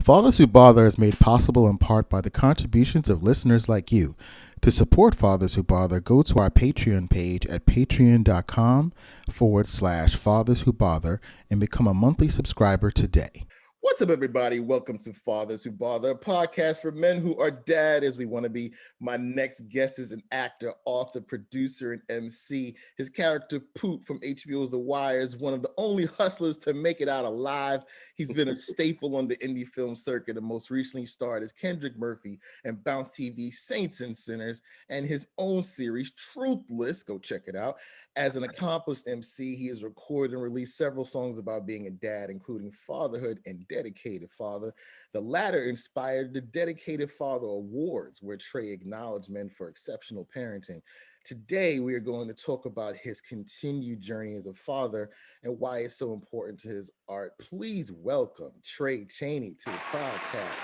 Fathers Who Bother is made possible in part by the contributions of listeners like you. To support Fathers Who Bother, go to our Patreon page at patreon.com/Fathers Who Bother and become a monthly subscriber today. What's up, everybody? Welcome to Fathers Who Bother, a podcast for men who are dad as we want to be. My next guest is an actor, author, producer, and MC. His character, Poot from HBO's The Wire, is one of the only hustlers to make it out alive. He's been a staple on the indie film circuit and most recently starred as Kendrick Murphy and Bounce TV Saints and Sinners and his own series, Truthless. Go check it out. As an accomplished MC, he has recorded and released several songs about being a dad, including Fatherhood and Dedicated Father. The latter inspired the Dedicated Father Awards, where Tray acknowledged men for exceptional parenting. Today, we are going to talk about his continued journey as a father and why it's so important to his art. Please welcome Tray Chaney to the podcast.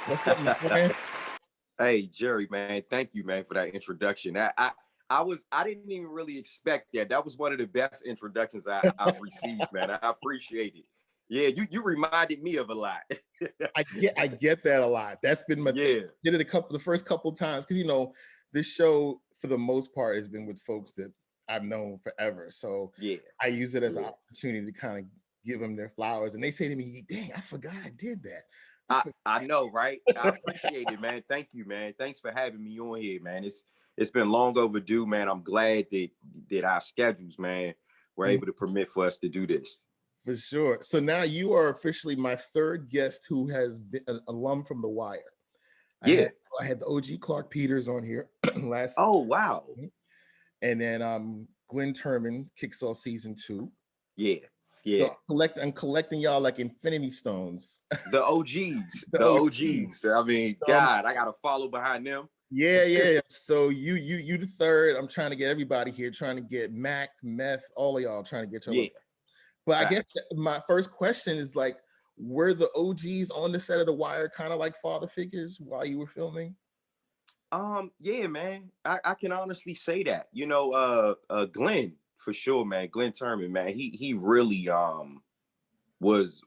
What's up, my friend? Hey, Jerry, man, thank you, man, for that introduction. I didn't even really expect that. That was one of the best introductions I've received, man. I appreciate it. Yeah, you reminded me of a lot. I get that a lot. That's been my thing. Did it the first couple times because this show for the most part has been with folks that I've known forever. So Yeah, I use it as an opportunity to kind of give them their flowers, and they say to me, "Dang, I forgot I did that." I know, right? I appreciate it, man. Thank you, man. Thanks for having me on here, man. It's been long overdue, man. I'm glad that our schedules, man, were able to permit for us to do this. For sure. So now you are officially my third guest who has been an alum from The Wire. Yeah. I had the OG Clark Peters on here last. Oh, wow. And then Glenn Turman kicks off season 2. Yeah. So I'm collecting y'all like Infinity Stones. The OGs. the OGs. I mean, God, I gotta follow behind them. Yeah. So you the third. I'm trying to get everybody here, trying to get Mac, Meth, all of y'all trying to get y'all. Yeah. But I guess my first question is like, were the OGs on the set of The Wire kind of like father figures while you were filming? Yeah, man. I can honestly say that. Glenn, for sure, man. Glenn Turman, man. He really was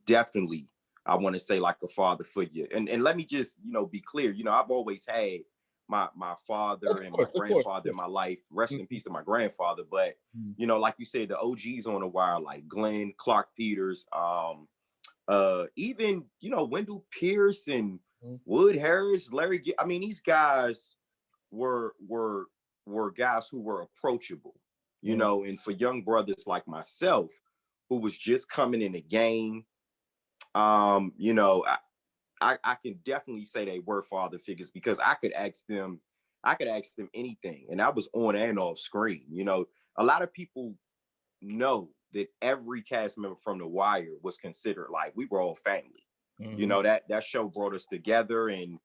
definitely, I want to say, like a father figure. And let me just, be clear. I've always had my father and my grandfather in my life. Rest in peace to my grandfather. But like you said, the OGs on The Wire, like Glenn, Clark Peters, even Wendell Pierce and Wood Harris, Larry. I mean, these guys were guys who were approachable, and for young brothers like myself, who was just coming in the game, I can definitely say they were father figures because I could ask them anything, and that was on and off screen. A lot of people know that every cast member from The Wire was considered like we were all family. That show brought us together, and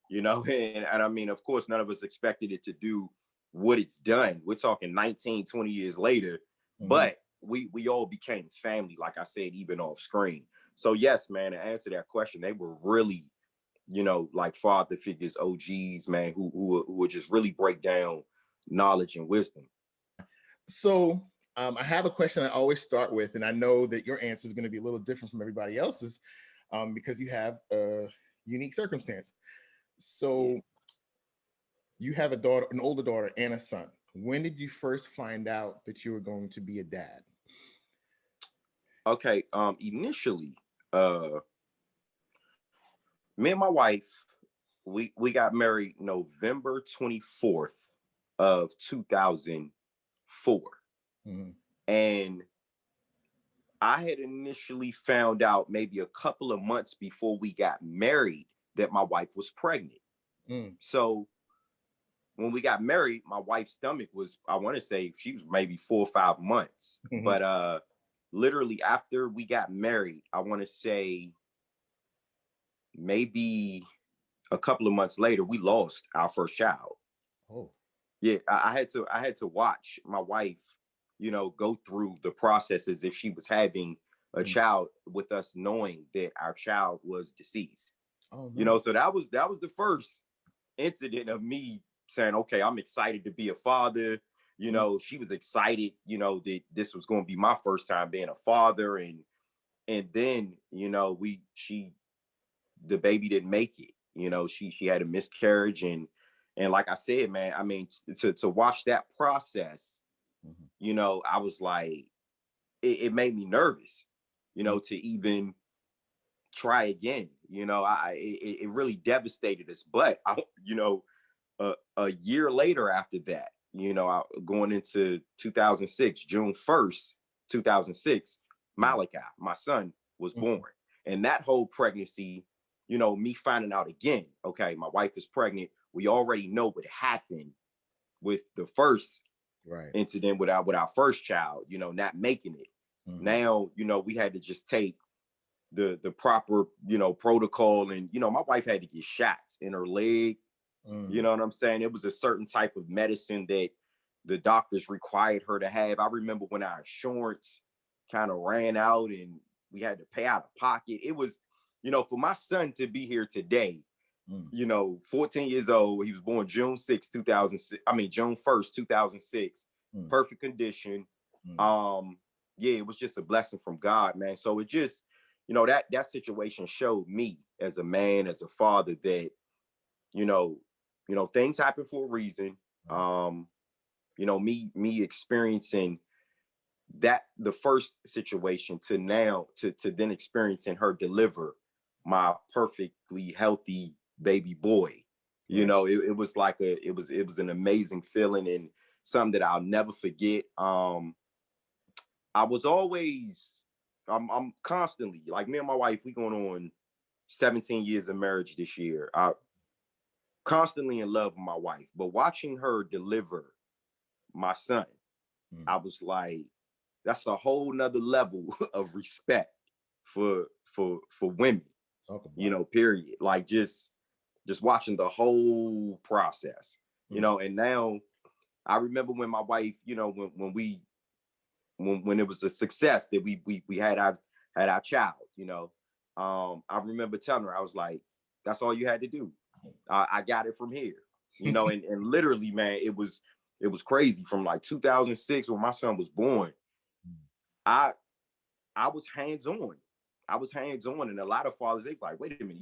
and I mean, of course, none of us expected it to do what it's done. We're talking 19, 20 years later, but we all became family, like I said, even off screen. So yes, man, to answer that question, they were really, like father figures, OGs, man, who would just really break down knowledge and wisdom. So I have a question I always start with, and I know that your answer is going to be a little different from everybody else's because you have a unique circumstance. So you have a daughter, an older daughter, and a son. When did you first find out that you were going to be a dad? Okay, initially, me and my wife, we got married November 24th of 2004. And I had initially found out maybe a couple of months before we got married that my wife was pregnant. So when we got married, my wife's stomach was, I want to say she was maybe 4 or 5 months. But literally after we got married, I want to say maybe a couple of months later, we lost our first child. Oh. Yeah, I had to watch my wife, go through the process as if she was having a child with us knowing that our child was deceased. Oh, no. So that was the first incident of me saying, okay, I'm excited to be a father. She was excited, that this was going to be my first time being a father. And And then, the baby didn't make it. She had a miscarriage, and like I said, man, I mean, to watch that process, I was like, it made me nervous, to even try again. It really devastated us. But a year later after that, going into 2006, June 1st, 2006, Malachi, my son, was born. And that whole pregnancy, me finding out again, okay, my wife is pregnant. We already know what happened with the first incident with our first child, not making it. Now, we had to just take the proper, protocol. And, my wife had to get shots in her leg. You know what I'm saying? It was a certain type of medicine that the doctors required her to have. I remember when our insurance kind of ran out and we had to pay out of pocket. It was, for my son to be here today, 14 years old. He was born June 6th, 2006. I mean, June 1st, 2006. Perfect condition. Yeah, it was just a blessing from God, man. So it just, that situation showed me as a man, as a father, that, things happen for a reason. Me experiencing that, the first situation, to now to then experiencing her deliver my perfectly healthy baby boy. It was like it was an amazing feeling, and something that I'll never forget. I was always, I'm constantly, like, me and my wife, we going on 17 years of marriage this year. I constantly in love with my wife, but watching her deliver my son, I was like, that's a whole nother level of respect for women, period. Like, just watching the whole process, and now I remember when my wife, when it was a success that we had our child, I remember telling her, I was like, that's all you had to do. I got it from here, and literally, man, it was crazy. From like 2006, when my son was born, I was hands-on. And a lot of fathers, they like, wait a minute,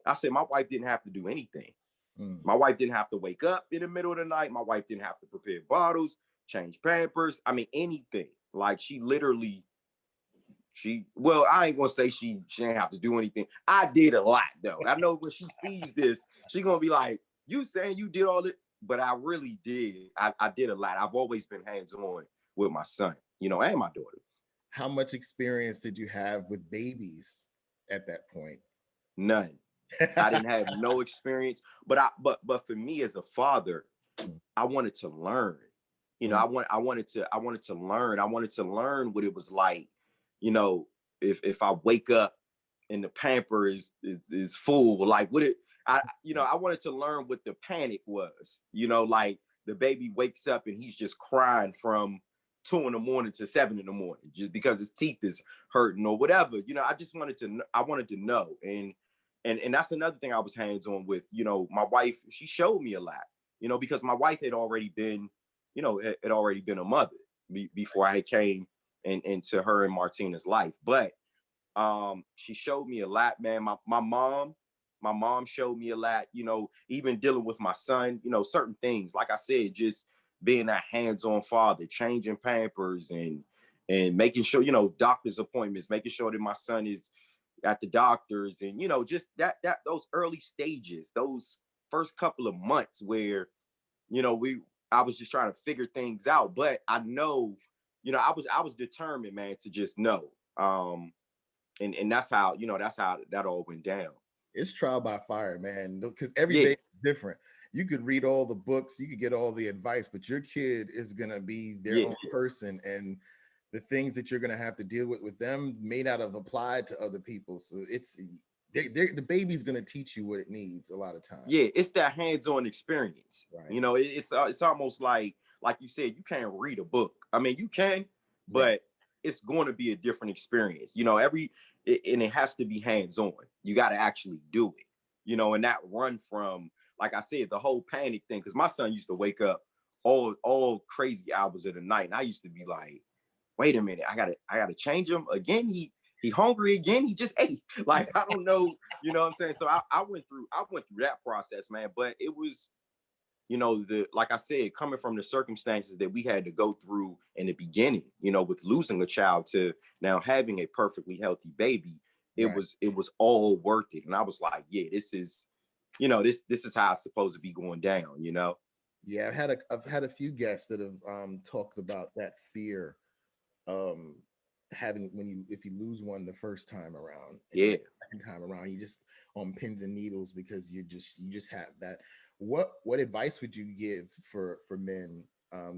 I said, my wife didn't have to do anything. My wife didn't have to wake up in the middle of the night. My wife didn't have to prepare bottles, change Pampers. I mean, anything. Like, she literally, well, I ain't gonna say she didn't have to do anything. I did a lot, though. I know when she sees this, she gonna be like, you saying you did all it? But I really did. I did a lot. I've always been hands-on with my son, and my daughter. How much experience did you have with babies at that point? None. I didn't have no experience, but for me as a father, I wanted to learn. I wanted to learn. I wanted to learn what it was like, if I wake up and the pamper is full, like, I wanted to learn what the panic was, like, the baby wakes up and he's just crying from 2 a.m. to 7 a.m. just because his teeth is hurting or whatever. I wanted to know. And that's another thing I was hands-on with. My wife, she showed me a lot, because my wife had already been, a mother before I came into her and Martina's life. But she showed me a lot, man. My mom showed me a lot, even dealing with my son, certain things. Like I said, just being a hands-on father, changing Pampers and making sure, doctor's appointments, making sure that my son is at the doctors, and just that those early stages, those first couple of months where I was just trying to figure things out. But I know, I was determined, man, to just know. And that's how that all went down. It's trial by fire, man, because every baby is different. You could read all the books, you could get all the advice, but your kid is going to be their own person, and the things that you're going to have to deal with them may not have applied to other people. So it's the baby's going to teach you what it needs a lot of times. Yeah, it's that hands-on experience. Right. It's almost like you said, you can't read a book. I mean, you can, but it's going to be a different experience. And it has to be hands-on. You got to actually do it. And that run from, like I said, the whole panic thing, because my son used to wake up all crazy hours of the night, and I used to be like, wait a minute, I gotta change him again. he hungry again. He just ate. Like, I don't know, you know what I'm saying? So I went through that process, man. But it was, you know, like I said, coming from the circumstances that we had to go through in the beginning, you know, with losing a child to now having a perfectly healthy baby, it was all worth it. And I was like, yeah, this is, you know, this is how it's supposed to be going down, you know? Yeah, I've had a few guests that have talked about that fear, um having if you lose one the first time around, and Yeah. the second time around you just on pins and needles because you just have that. What advice would you give for men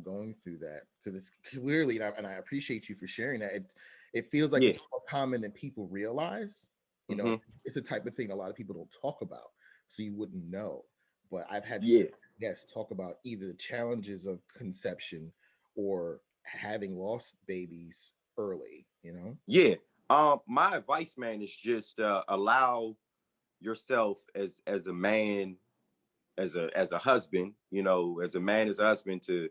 going through that? Because it's clearly, and I appreciate you for sharing that. It feels like Yeah. it's more common than people realize. You know, it's the type of thing a lot of people don't talk about, so you wouldn't know. But I've had Yeah. guests talk about either the challenges of conception or having lost babies early, you know? Yeah. My advice, man, is just allow yourself as a man, as a husband, you know, as a man, as a husband, to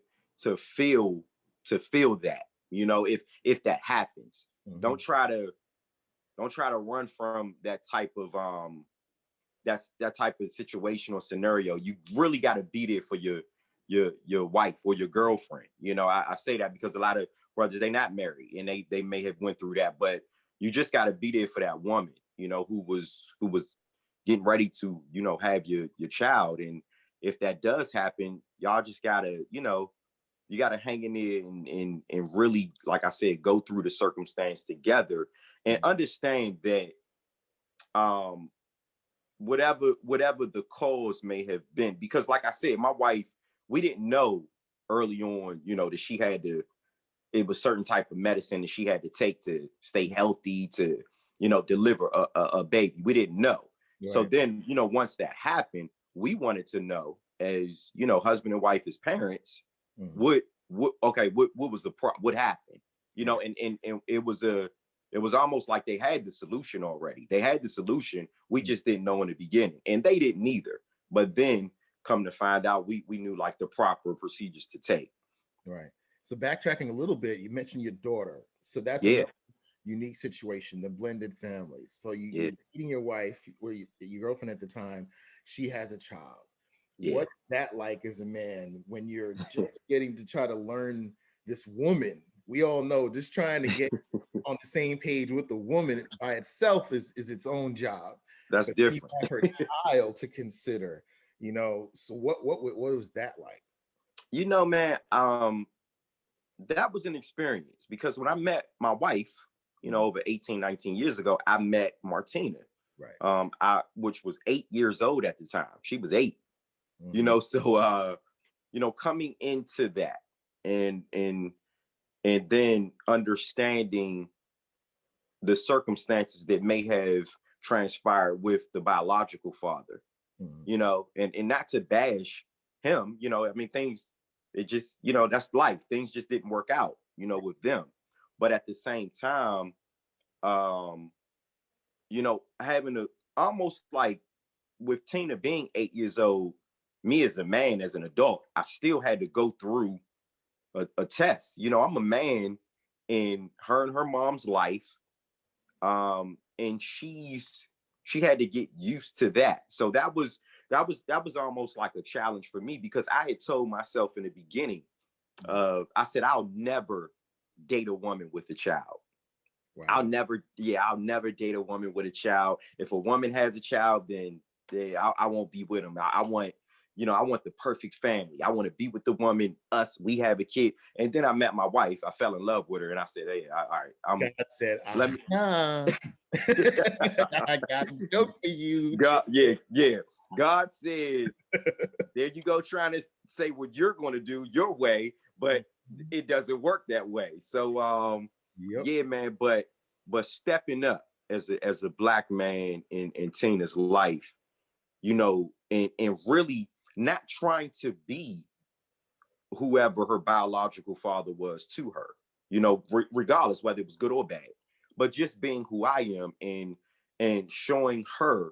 feel that, you know, if that happens. Don't try to run from that type of that type of situation or scenario. You really got to be there for your wife or your girlfriend. You know, I say that because a lot of brothers, they not married and they may have went through that, but you just got to be there for that woman, you know, who was getting ready to, you know, have your child. And if that does happen, y'all just gotta, you know, you gotta hang in there and really, like I said, go through the circumstance together and understand that um whatever the cause may have been, because like I said, my wife, we didn't know early on, you know, that she had to, it was certain type of medicine that she had to take to stay healthy, to, you know, deliver a baby. We didn't know. So then, you know, once that happened, we wanted to know, as, you know, husband and wife as parents, what was what happened, you know? And it was almost like they had the solution already. They had the solution. We just didn't know in the beginning, and they didn't either. But then come to find out, we knew like the proper procedures to take. Right. So backtracking a little bit, you mentioned your daughter. So that's Yeah. another unique situation, the blended families. So Yeah. you're meeting your wife, or your girlfriend at the time, she has a child. Yeah. What's that like as a man when you're just getting to try to learn this woman? We all know just trying to get on the same page with the woman by itself is its own job. That's But then you different. have her child to consider, you know. So what was that like? You know, man, that was an experience, because when I met my wife, you know, over 18, 19 years ago, I met Martina. Right. Which was 8 years old at the time. She was 8. You know, so you know, coming into that and then understanding the circumstances that may have transpired with the biological father, you know, and not to bash him, you know, I mean, things, it just, you know, that's life. Things just didn't work out, you know, with them. But at the same time, um, you know, having a, almost like with Tina being 8 years old, me as a man, as an adult, I still had to go through a test. You know, I'm a man in her and her mom's life. And she had to get used to that. So that was almost like a challenge for me, because I had told myself in the beginning, I said, I'll never date a woman with a child. Wow. I'll never date a woman with a child. If a woman has a child, then I won't be with them. I want, you know, I want the perfect family. I want to be with the woman, we have a kid. And then I met my wife. I fell in love with her, and I said, hey, all right, God said, let me. I got a joke for you. God, yeah. God said, there you go, trying to say what you're going to do your way, but it doesn't work that way. So, yeah, man. But stepping up as a black man in Tina's life, you know, and really not trying to be whoever her biological father was to her, you know, regardless whether it was good or bad, but just being who I am, and showing her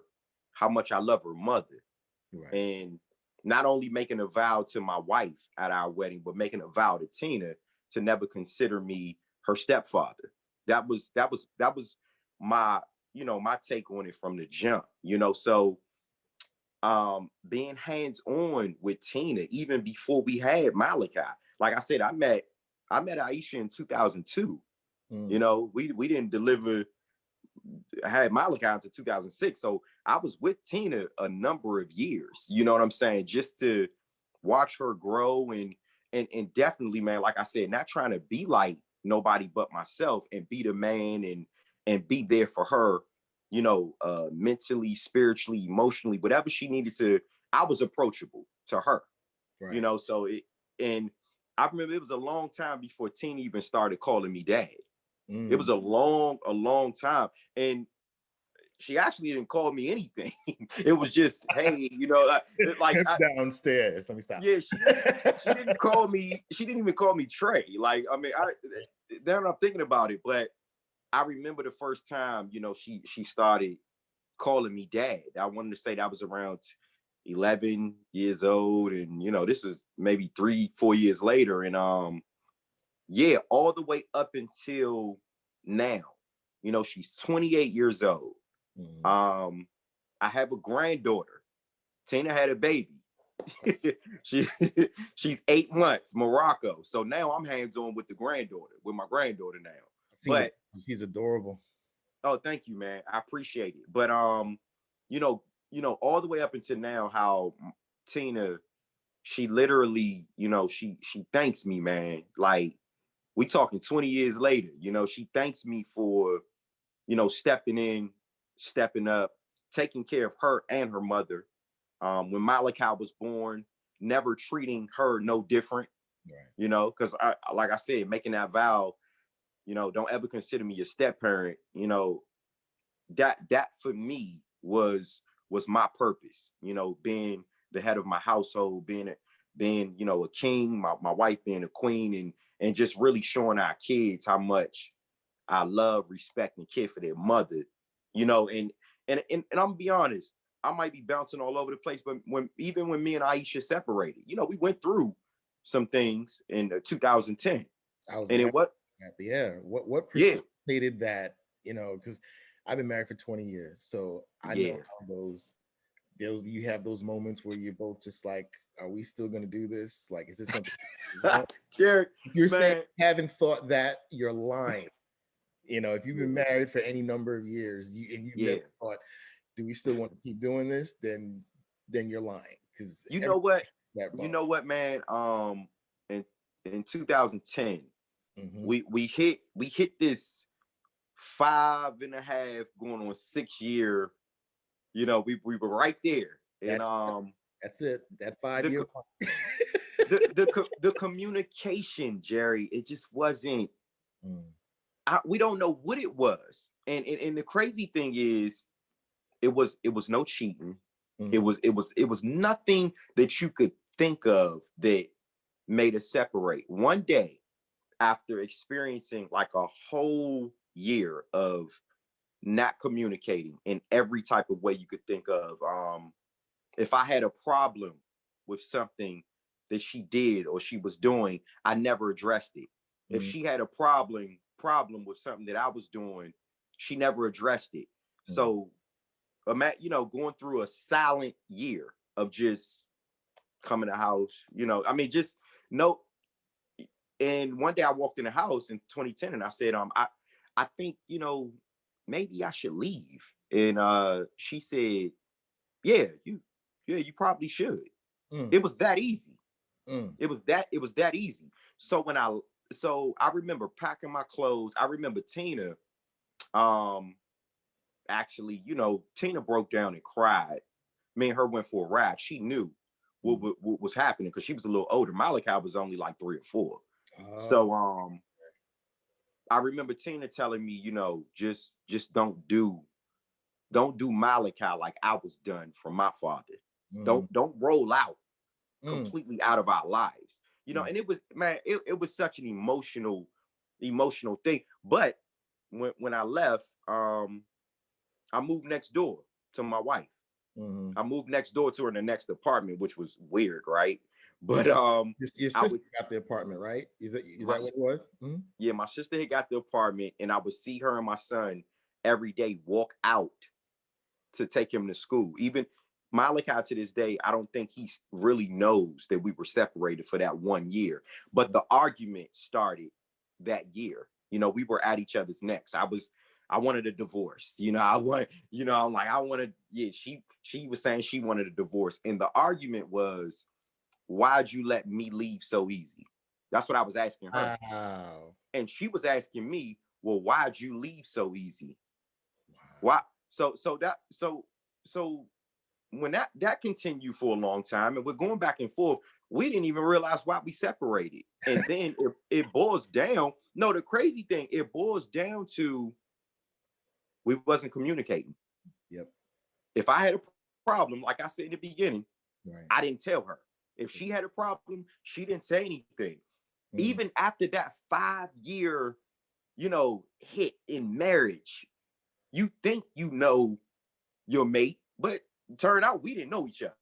how much I love her mother. Right. And not only making a vow to my wife at our wedding, but making a vow to Tina to never consider me her stepfather. That was my, my take on it from the jump, so being hands-on with Tina, even before we had Malachi. Like I said, I met Aisha in 2002. We didn't deliver, had Malachi until 2006. So I was with Tina a number of years, you know what I'm saying? Just to watch her grow and definitely, man, like I said, not trying to be like nobody but myself and be the man and be there for her, mentally, spiritually, emotionally, whatever she needed to. I was approachable to her, right. so and I remember it was a long time before Tina even started calling me dad. It was a long time. And she actually didn't call me anything. It was just, hey, Downstairs. Let me stop. Yeah, she didn't call me. She didn't even call me Trey. Like, I mean, then I'm thinking about it, but I remember the first time, she started calling me dad. I wanted to say that was around 11 years old, and this was maybe 3-4 years later, and yeah, all the way up until now. She's 28 years old. I have a granddaughter. Tina had a baby. she she's 8 months, Morocco. So now I'm hands-on with my granddaughter now. But she's adorable. Oh, thank you, man. I appreciate it. But all the way up until now, how Tina, she literally, she thanks me, man. Like, we talking 20 years later, she thanks me for, stepping in, stepping up, taking care of her and her mother. When Malachi was born, never treating her no different, right. Because like I said, making that vow, don't ever consider me a step parent, that for me was my purpose, being the head of my household, being a king, my wife being a queen, and just really showing our kids how much I love, respect, and care for their mother, and I'm gonna be honest, I might be bouncing all over the place, but when me and Aisha separated, we went through some things in 2010. I was And it what happy. Yeah. What yeah precipitated that? Because I've been married for 20 years, so I know how those you have those moments where you're both just like, are we still going to do this? Like, is this something Jared, if you're saying man, you haven't thought that, you're lying. If you've been married for any number of years, you've never thought, do we still want to keep doing this? Then you're lying. Because you know what, man. In 2010, we hit this 5.5 going on 6 year. We were right there, and that's it. That 5 year. the communication, Jerry, it just wasn't. We don't know what it was, and the crazy thing is, it was no cheating. It was nothing that you could think of that made us separate. One day, after experiencing like a whole year of not communicating in every type of way you could think of, if I had a problem with something that she did or she was doing, I never addressed it. If she had a problem with something that I was doing, she never addressed it. So going through a silent year of just coming to the house, I mean, just no. And one day I walked in the house in 2010 and I said, I think, maybe I should leave. And she said, yeah, you probably should. It was that easy. It was that easy. So I remember packing my clothes. I remember Tina, actually, Tina broke down and cried. Me and her went for a ride. She knew what was happening because she was a little older. Malachi was only like 3 or 4. So I remember Tina telling me, just don't do Malachi like I was done from my father. Don't roll out completely out of our lives. And it was, man, it was such an emotional thing. But when I left, I moved next door to my wife. I moved next door to her in the next apartment, which was weird, right? But your sister got the apartment, right? Is that what it was? Yeah, my sister had got the apartment, and I would see her and my son every day walk out to take him to school. Even Malachi to this day, I don't think he really knows that we were separated for that 1 year. But the argument started that year. You know, we were at each other's necks. I wanted a divorce. You know, I'm like, I wanted, yeah, she was saying she wanted a divorce. And the argument was, why'd you let me leave so easy? That's what I was asking her. Wow. And she was asking me, well, why'd you leave so easy? Wow. Why? So when that continued for a long time, and we're going back and forth, we didn't even realize why we separated. And then it boils down. No, the crazy thing, it boils down to we wasn't communicating. Yep. If I had a problem, like I said in the beginning, Right. I didn't tell her. If she had a problem, she didn't say anything. Even after that 5-year, hit in marriage, you think you know your mate, but turned out we didn't know each other.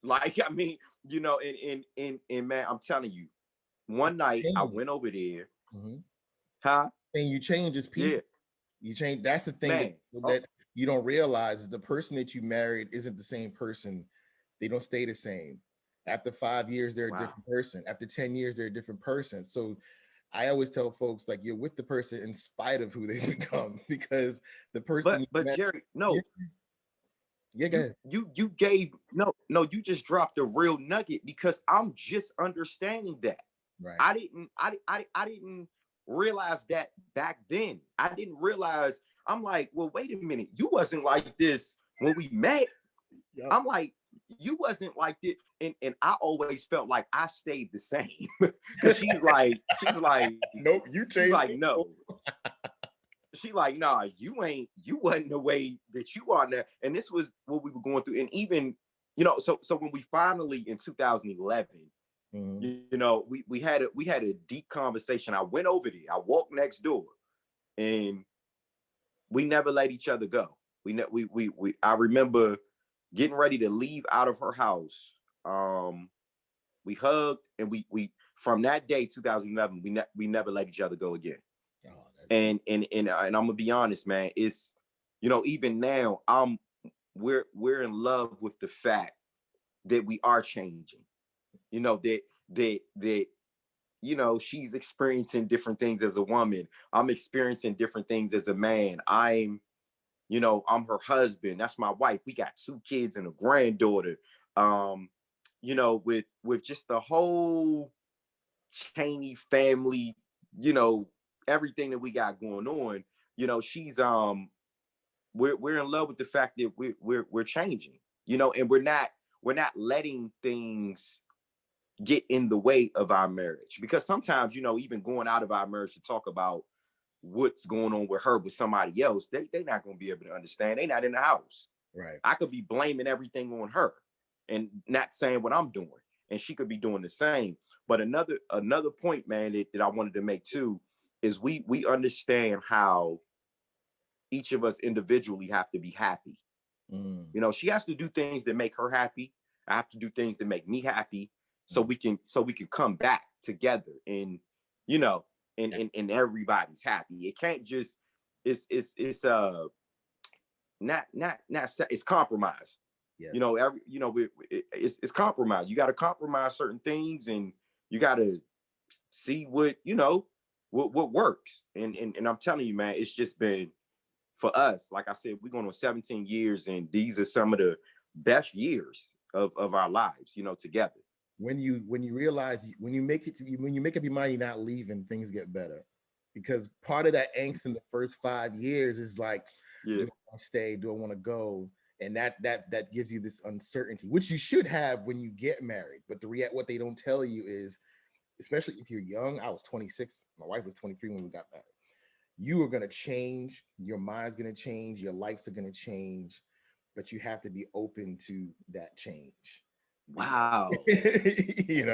Like, I mean, and man, I'm telling you, one night I went over there. Huh? And you change as people. Yeah. You change. That's the thing that you don't realize is the person that you married isn't the same person. They don't stay the same. After 5 years, they're a different person. After 10 years, they're a different person. So I always tell folks, like, you're with the person in spite of who they become, because the person. But Jerry, no. Yeah, go ahead. You gave you just dropped a real nugget, because I'm just understanding that. Right. I didn't realize that back then. I didn't realize. I'm like, well, wait a minute. You wasn't like this when we met. Yep. I'm like, you wasn't like this. And I always felt like I stayed the same. Because she's like, nope, you changed. She's like, no. She like, nah, you wasn't the way that you are now. And this was what we were going through. And even, so when we finally in 2011, we had a deep conversation. I went over there, I walked next door, and we never let each other go. I remember getting ready to leave out of her house. We hugged, and we from that day, 2011, we never let each other go again. Oh, and I'm gonna be honest, man. It's even now, we're in love with the fact that we are changing. That she's experiencing different things as a woman. I'm experiencing different things as a man. I'm her husband. That's my wife. We got 2 kids and a granddaughter. With just the whole Chaney family, everything that we got going on, she's we're in love with the fact that we're changing, and we're not letting things get in the way of our marriage. Because sometimes, even going out of our marriage to talk about what's going on with her with somebody else, they're not going to be able to understand. They're not in the house. Right. I could be blaming everything on her and not saying what I'm doing, and she could be doing the same. But another point, man, that I wanted to make too is we understand how each of us individually have to be happy. She has to do things that make her happy. I have to do things that make me happy, so we can come back together, and and everybody's happy. It can't just it's not it's compromise. Yes. It's compromise. You got to compromise certain things, and you got to see what what works. And I'm telling you, man, it's just been, for us, like I said, we're going on 17 years, and these are some of the best years of our lives, together. When you realize, when you make up your mind you're not leaving, things get better. Because part of that angst in the first 5 years is like, do I want to stay? Do I want to go? And that gives you this uncertainty, which you should have when you get married. But what they don't tell you is, especially if you're young, I was 26, my wife was 23 when we got married. You are going to change. Your mind's going to change. Your likes are going to change, but you have to be open to that change. Wow. You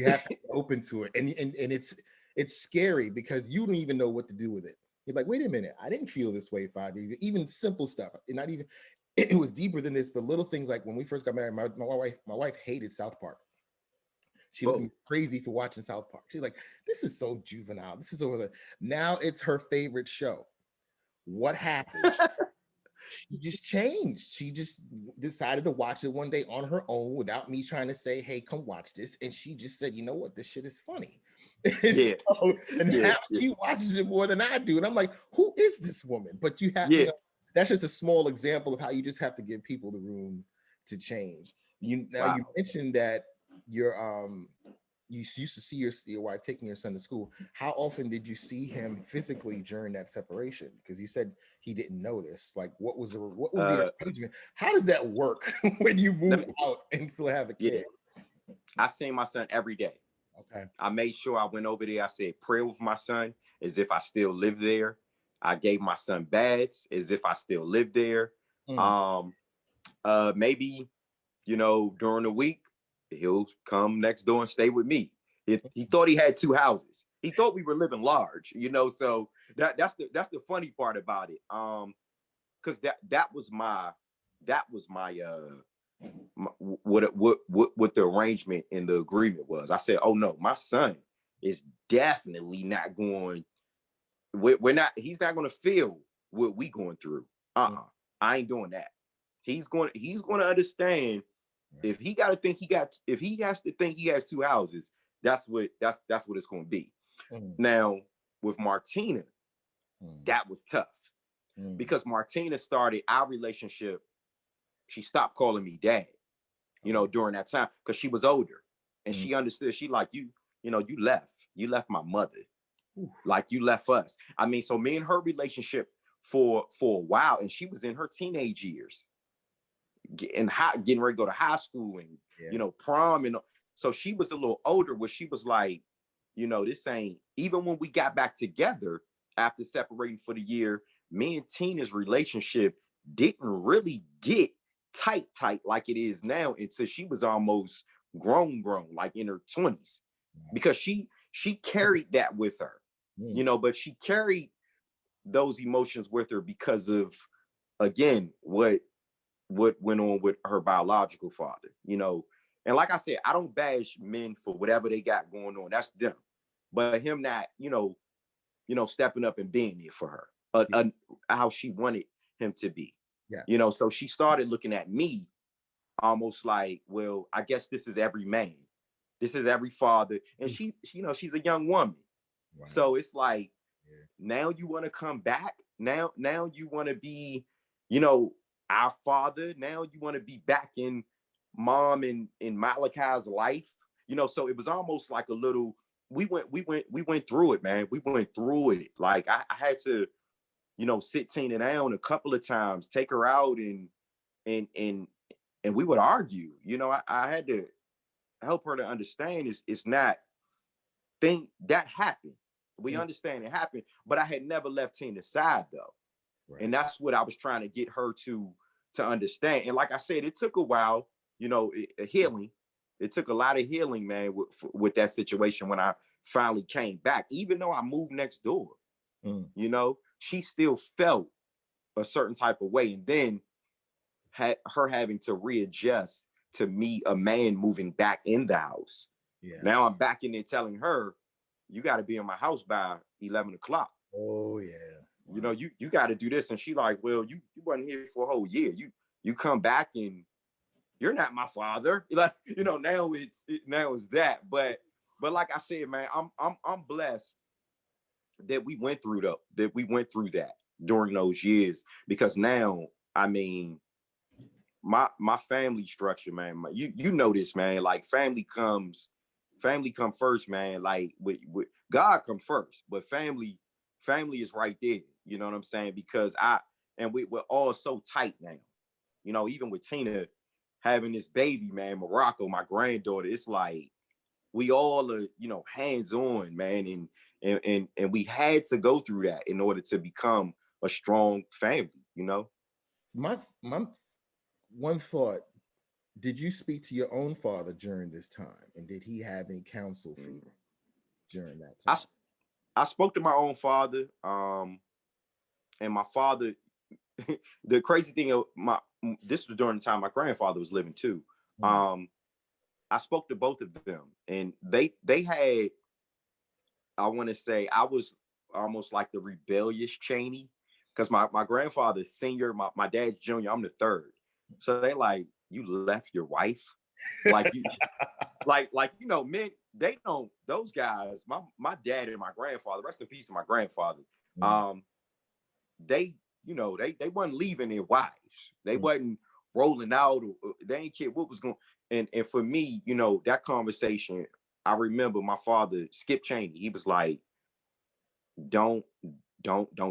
have to be open to it. And it's scary, because you don't even know what to do with it. You're like, wait a minute, I didn't feel this way 5 years. Even simple stuff. And not even, it was deeper than this, but little things like when we first got married, my wife hated South Park. She looked crazy for watching South Park. She's like, this is so juvenile. This is over the, now it's her favorite show. What happened? She just changed. She just decided to watch it one day on her own without me trying to say, hey, come watch this. And she just said, you know what? This shit is funny. Yeah. And Yeah. now she watches it more than I do. And I'm like, who is this woman? But you have, Yeah. that's just a small example of how you just have to give people the room to change. You mentioned that you're you used to see your wife taking your son to school. How often did you see him physically during that separation? Because you said he didn't notice. Like, what was the arrangement? How does that work when you move out and still have a kid? I seen my son every day. Okay. I made sure I went over there. I said prayer with my son as if I still live there. I gave my son baths as if I still live there. Maybe, during the week, he'll come next door and stay with me. He thought he had two houses. He thought we were living large, so that's the funny part about it. Because that was my what the arrangement and the agreement was. I said, oh no, my son is definitely not going. He's not going to feel what we going through. I ain't doing that. He's going to understand if he has to think he has two houses, that's what it's going to be. Now with Martina, that was tough because Martina started our relationship. She stopped calling me dad, during that time because she was older and she understood. She like, you left my mother. Like you left us. I mean, so me and her relationship for a while, and she was in her teenage years, getting ready to go to high school and prom, and so she was a little older where she was like, this ain't, even when we got back together after separating for the year, me and Tina's relationship didn't really get tight like it is now until she was almost grown, like in her 20s, because she carried that with her. But she carried those emotions with her because of, again, what went on with her biological father, and like I said, I don't bash men for whatever they got going on. That's them. But him not, stepping up and being there for her, how she wanted him to be. So she started looking at me almost like, well, I guess this is every man. This is every father. And she's a young woman. Wow. So it's like, now you want to come back. Now you want to be, our father. Now you want to be back in mom and in Malachi's life. So it was almost like a little, we went through it, man. We went through it. Like I had to, sit Tina down a couple of times, take her out and we would argue. I had to help her to understand it's not thing that happened. We understand it happened, but I had never left Tina's side though. Right. And that's what I was trying to get her to understand. And like I said, it took a while, healing. It took a lot of healing, man, with that situation when I finally came back. Even though I moved next door, she still felt a certain type of way. And then her having to readjust to me, a man moving back in the house. Yeah. Now I'm back in there telling her, you got to be in my house by 11 o'clock. Oh yeah. Wow. You got to do this. And she like, well, you wasn't here for a whole year. You come back and you're not my father. Like, now it's that. But like I said, man, I'm blessed that we went through that during those years, because now, I mean, my family structure, man, you know this, man, like family come first, man. Like with God come first, but family is right there. You know what I'm saying? Because we're all so tight now. Even with Tina having this baby, man, Morocco, my granddaughter, it's like we all are, hands on, man, and we had to go through that in order to become a strong family. My one thought, did you speak to your own father during this time, and did he have any counsel for you during that time? I spoke to my own father, and my father, the crazy thing, this was during the time my grandfather was living too. I spoke to both of them, and they had, I want to say, I was almost like the rebellious Chaney, because my grandfather's senior, my dad's junior, I'm the third. So they like, you left your wife? Like you like men, they don't, those guys, my dad and my grandfather, rest in peace to my grandfather, they, they wasn't leaving their wives. They wasn't rolling out, or they ain't care what was going. And for me, that conversation, I remember my father, Skip Chaney, he was like, don't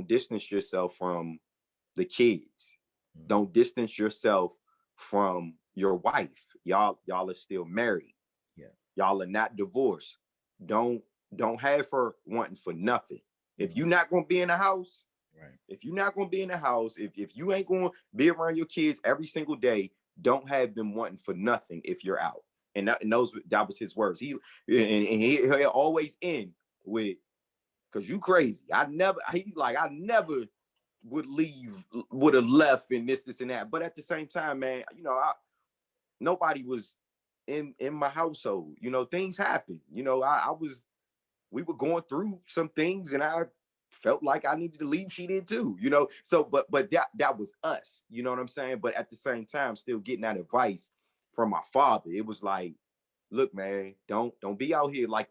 distance yourself from the kids. Don't distance yourself from your wife. Y'all are still married. Yeah. Y'all are not divorced. Don't have her wanting for nothing. If you're not going to be in the house, right. If you're not going to be in the house, if you ain't going to be around your kids every single day, don't have them wanting for nothing if you're out. And that was his words. He'll always end with, because you crazy. I never would have left and this and that. But at the same time, man, nobody was in my household. Things happen. We were going through some things, and I felt like I needed to leave. She did too, So, but that was us. You know what I'm saying? But at the same time, still getting that advice from my father. It was like, look, man, don't be out here like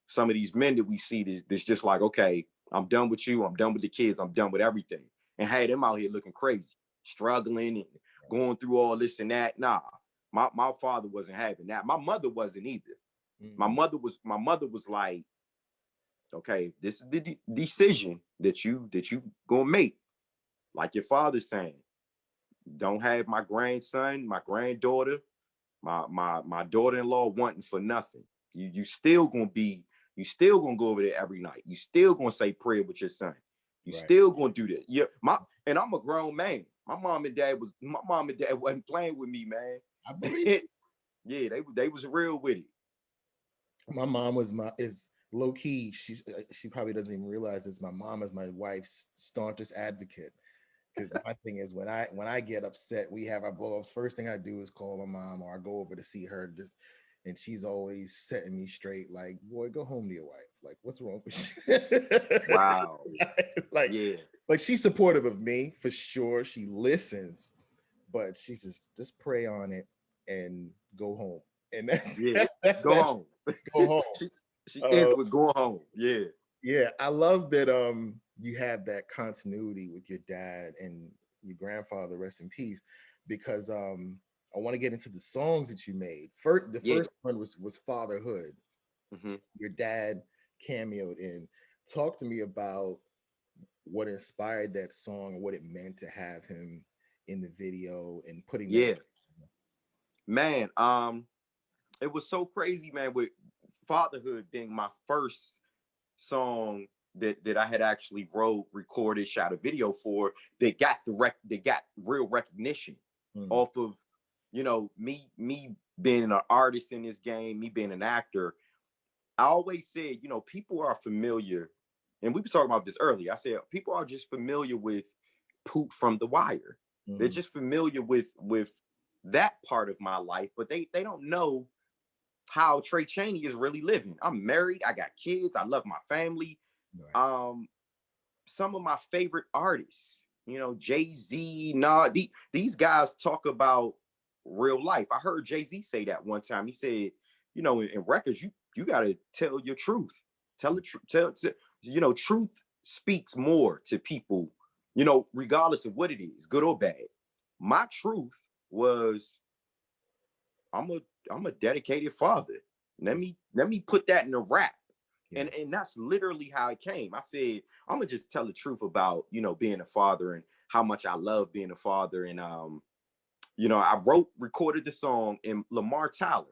some of these men that we see that's just like, okay, I'm done with you. I'm done with the kids. I'm done with everything. And had them out here looking crazy, struggling and going through all this and that. Nah, my father wasn't having that. My mother wasn't either. My mother was like, okay, this is the decision that you gonna make. Like your father's saying, don't have my grandson, my granddaughter, my daughter-in-law wanting for nothing. You still gonna go over there every night. You still gonna say prayer with your son. You still gonna do that. Yeah, and I'm a grown man. My mom and dad wasn't playing with me, man. I believe it. Yeah, they was real with it. My mom is low key. She probably doesn't even realize this. My mom is my wife's staunchest advocate. Because my thing is, when I get upset, we have our blow-ups. First thing I do is call my mom, or I go over to see her. And she's always setting me straight. Like, boy, go home to your wife. Like, what's wrong with you? Wow. Yeah. Like, she's supportive of me for sure. She listens, but she just pray on it and go home. And that's go home. Go home. she ends with go home. Yeah. Yeah, I love that you had that continuity with your dad and your grandfather, rest in peace, because I want to get into the songs that you made. First one was Fatherhood. Your dad cameoed in. Talk to me about what inspired that song and what it meant to have him in the video and putting that. Man, it was so crazy, man, with Fatherhood being my first song that I had actually wrote, recorded, shot a video for, that got real recognition off of, me being an artist in this game, me being an actor. I always said, people are familiar, and we were talking about this earlier. I said people are just familiar with Poop from The Wire. They're just familiar with that part of my life, but they don't know how Tray Chaney is really living. I'm married, I got kids, I love my family. Some of my favorite artists, Jay-Z, these guys talk about real life. I heard Jay-Z say that one time. He said, in records, you got to tell your truth. Tell the truth. Truth speaks more to people, regardless of what it is, good or bad. My truth was, I'm a dedicated father. Let me put that in a rap. And that's literally how it came. I said, I'm gonna just tell the truth about, being a father and how much I love being a father. And I recorded the song, and Lamar Tyler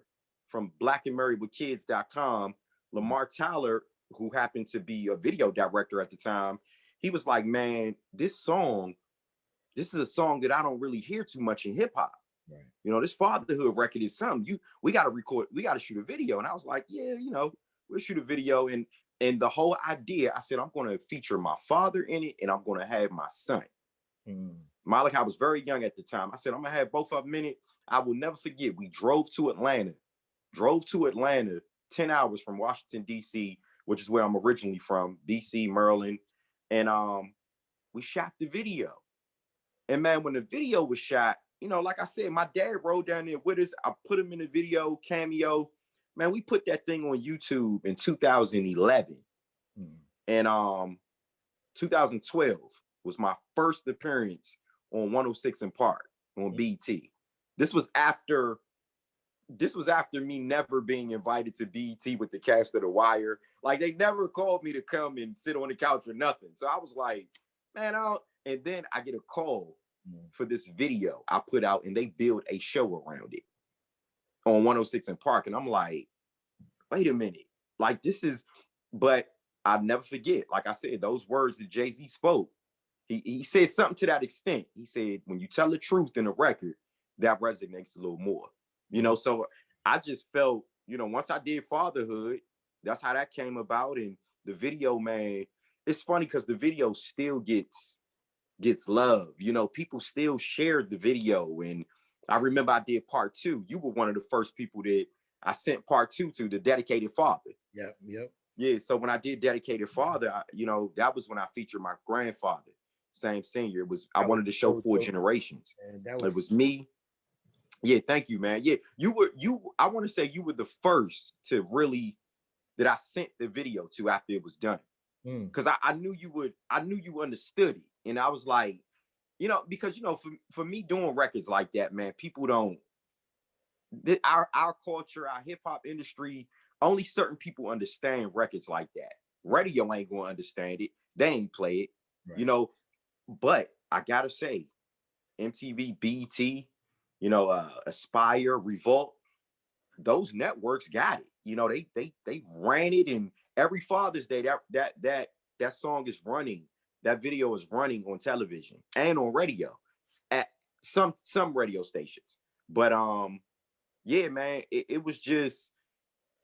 from blackandmarriedwithkids.com, Lamar Tyler, who happened to be a video director at the time, he was like, man, this is a song that I don't really hear too much in hip hop. Right. This Fatherhood record is something we got to shoot a video. And I was like, yeah, we'll shoot a video. And the whole idea, I said, I'm going to feature my father in it, and I'm going to have my son. Malik, I was very young at the time. I said, I'm going to have both of them in it. I will never forget. We drove to Atlanta 10 hours from Washington, D.C., which is where I'm originally from, D.C., Maryland. And we shot the video. And man, when the video was shot, you know, like I said, my dad rode down there with us. I put him in the video, cameo. Man, we put that thing on YouTube in 2011. And 2012 was my first appearance on 106 in Park on BT. This was after me never being invited to BT with the cast of The Wire. Like, they never called me to come and sit on the couch or nothing. So I was like, man, and then I get a call for this video I put out, and they build a show around it on 106 in Park. And I'm like, wait a minute. Like, this is, but I'll never forget, like I said, those words that Jay-Z spoke. He said something to that extent. He said, when you tell the truth in a record, that resonates a little more. You know, so I just felt, you know, once I did Fatherhood, that's how that came about. And the video, man, it's funny because the video still gets love. You know, people still shared the video. And I remember I did part 2. You were one of the first people that I sent part 2 to, the Dedicated Father. Yep. Yeah, so when I did Dedicated Father, you know, that was when I featured my grandfather, same senior. I wanted to show 4 generations. It was me. Yeah, thank you, man. Yeah, I want to say you were the first to really, that I sent the video to after it was done. Because I knew you understood it. And I was like, you know, because, you know, for me doing records like that, man, people don't, our culture, our hip hop industry, only certain people understand records like that. Radio ain't gonna understand it. They ain't play it, right. You know. But I gotta say, MTV, BET, you know, Aspire, Revolt, those networks got it. You know, they ran it, and every Father's Day that song is running. That video is running on television and on radio at some radio stations. But yeah, man, it was just,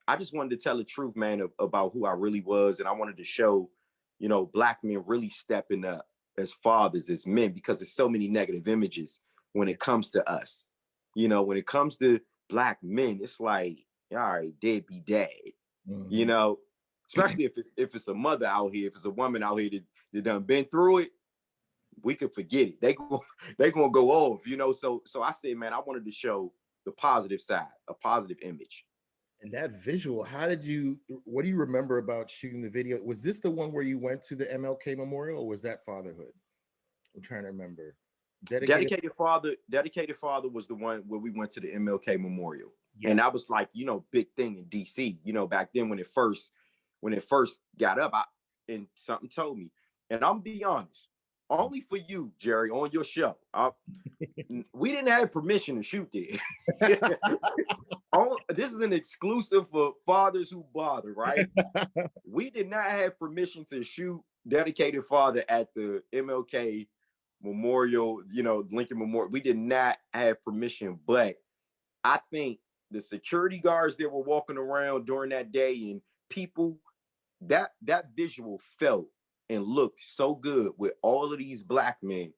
I just wanted to tell the truth, man, about who I really was. And I wanted to show, you know, Black men really stepping up as fathers, as men, because there's so many negative images when it comes to us. You know, when it comes to Black men, it's like, all right, dead be dead. You know, especially if it's a mother out here, if it's a woman out here that done been through it, we could forget it. They gonna go off, you know. So I said, man, I wanted to show the positive side, a positive image. And that visual, what do you remember about shooting the video? Was this the one where you went to the MLK Memorial, or was that Fatherhood? I'm trying to remember. Dedicated Father was the one where we went to the MLK Memorial. Yeah. And that was like, you know, big thing in DC, you know, back then when it first got up, and something told me, and I'm be honest, only for you, Jerry, on your show, we didn't have permission to shoot there. This is an exclusive for Fathers Who Bother, right? We did not have permission to shoot Dedicated Father at the MLK Memorial, you know, Lincoln Memorial. We did not have permission, but I think the security guards that were walking around during that day, and people, that visual felt and looked so good with all of these Black men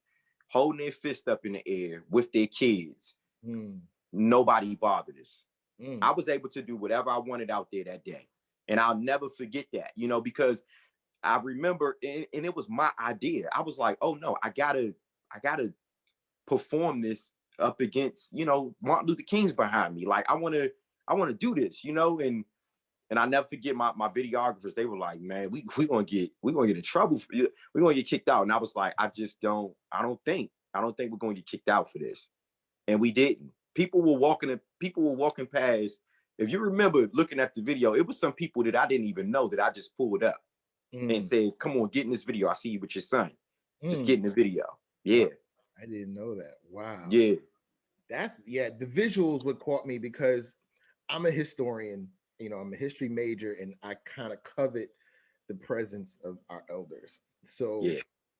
holding their fist up in the air with their kids. Nobody bothered us. I was able to do whatever I wanted out there that day. And I'll never forget that, you know, because I remember, and it was my idea. I was like, oh no, I gotta perform this up against, you know, Martin Luther King's behind me. Like, I want to do this, you know, and I never forget my videographers. They were like, man, we gonna get in trouble for you. We're gonna get kicked out. And I was like, I don't think we're gonna get kicked out for this. And we didn't. People were walking past. If you remember looking at the video, it was some people that I didn't even know that I just pulled up and said, come on, get in this video. I see you with your son. Just get in the video. Yeah. I didn't know that. Wow. Yeah. The visuals would caught me because I'm a historian, you know, I'm a history major, and I kind of covet the presence of our elders. So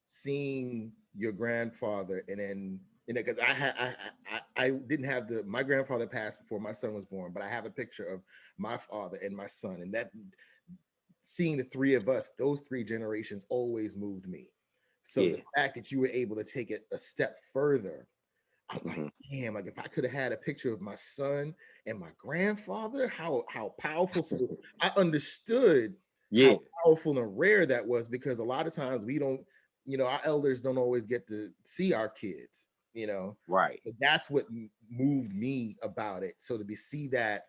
seeing your grandfather, and then, you know, because I didn't have my grandfather passed before my son was born, but I have a picture of my father and my son, and that, seeing the three of us, those 3 generations always moved me. So the fact that you were able to take it a step further, I'm like, damn, like if I could have had a picture of my son and my grandfather, how powerful. So I understood how powerful and rare that was, because a lot of times we don't, our elders don't always get to see our kids, Right. But that's what moved me about it. So to see that,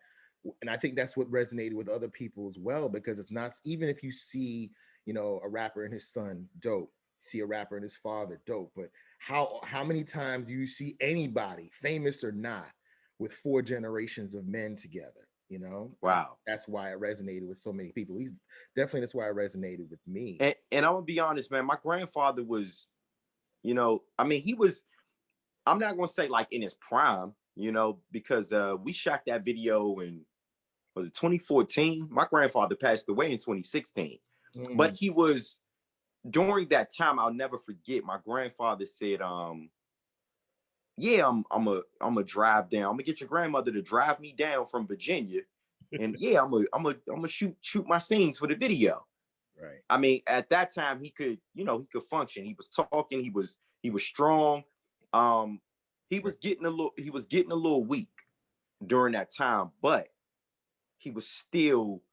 and I think that's what resonated with other people as well, because it's not, even if you see, a rapper and his son, dope, see a rapper and his father, dope, but how many times do you see anybody, famous or not, with 4 generations of men together? Wow. That's why it resonated with so many people. He's definitely, that's why it resonated with me. And I'm gonna be honest, man. My grandfather was, I mean, he was. I'm not gonna say like in his prime, because we shot that video in, was it 2014? My grandfather passed away in 2016, but he was, during that time. I'll never forget. My grandfather said, "Yeah, I'm a drive down. I'm gonna get your grandmother to drive me down from Virginia, and yeah, I'm a shoot my scenes for the video." Right. I mean, at that time, he could, he could function. He was talking. He was strong. He was getting a little weak during that time, but he was still,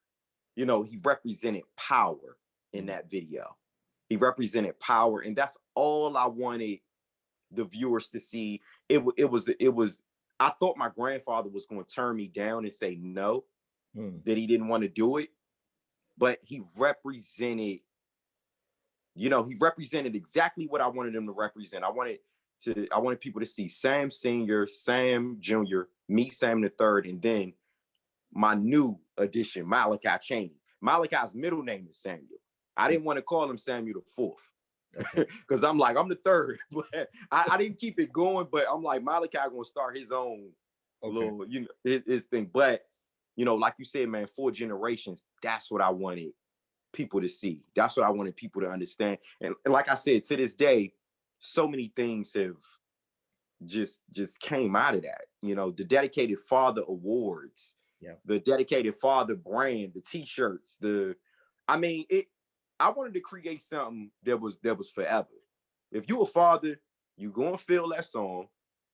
he represented power in that video. He represented power, and that's all I wanted the viewers to see. It was. I thought my grandfather was going to turn me down and say no, that he didn't want to do it, but he represented. He represented exactly what I wanted him to represent. I wanted people to see Sam Sr., Sam Jr., me, Sam the Third, and then my new addition, Malachi Chaney. Malachi's middle name is Samuel. I didn't want to call him Samuel the Fourth, because I'm like, I'm the third. But I didn't keep it going, but I'm like, Malachi gonna start his own little, his thing. But like you said, man, 4 generations. That's what I wanted people to see. That's what I wanted people to understand. And like I said, to this day, so many things have just came out of that. The Dedicated Father Awards, the Dedicated Father brand, the T-shirts, I wanted to create something that was forever. If you a father, you gonna feel that song,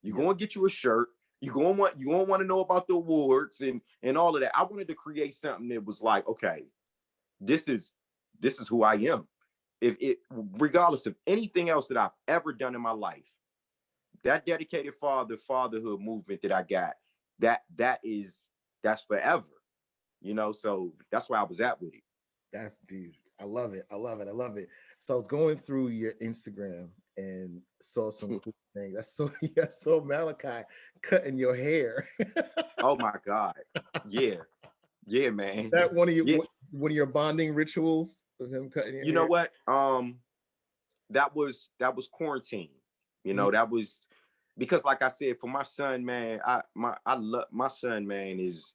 you gonna get you a shirt, you gonna want to know about the awards and all of that. I wanted to create something that was like, okay, this is who I am. If it, regardless of anything else that I've ever done in my life, that dedicated fatherhood movement that I got, that's forever. So that's where I was at with it. That's beautiful. I love it. I love it. I love it. So I was going through your Instagram and saw some cool things. I saw Malachi cutting your hair. Oh my God. Yeah. Yeah, man. That one of your bonding rituals of him cutting your hair? You know what? That was quarantine. That was because, like I said, for my son, man, I love my son, man, is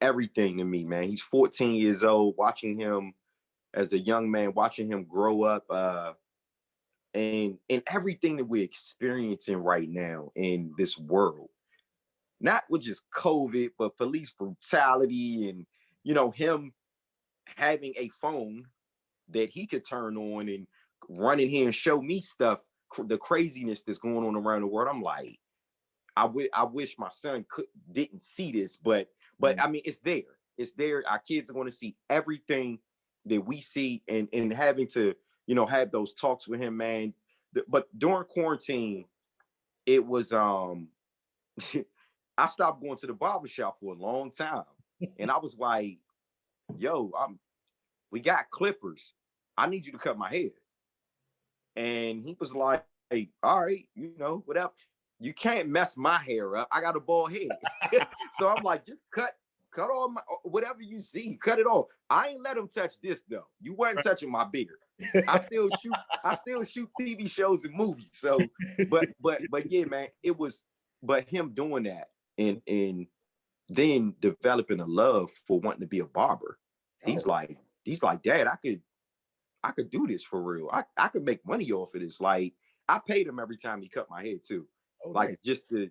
everything to me, man. He's 14 years old. Watching him as a young man, watching him grow up, and everything that we're experiencing right now in this world, not with just COVID, but police brutality, and him having a phone that he could turn on and run in here and show me stuff, the craziness that's going on around the world. I'm like, I wish my son didn't see this, but I mean, it's there. It's there. Our kids are going to see everything that we see, and having to, have those talks with him, man. But during quarantine, it was I stopped going to the barbershop for a long time. And I was like, yo, we got clippers. I need you to cut my hair. And he was like, hey, all right, whatever. You can't mess my hair up. I got a bald head. So I'm like, just cut all my, whatever you see, cut it off. I ain't let him touch this though. You weren't touching my beard. I still shoot TV shows and movies. So, but yeah, man, it was, but him doing that and then developing a love for wanting to be a barber. He's like, Dad, I could do this for real. I could make money off of this. Like, I paid him every time he cut my hair too. Like, nice. Just to,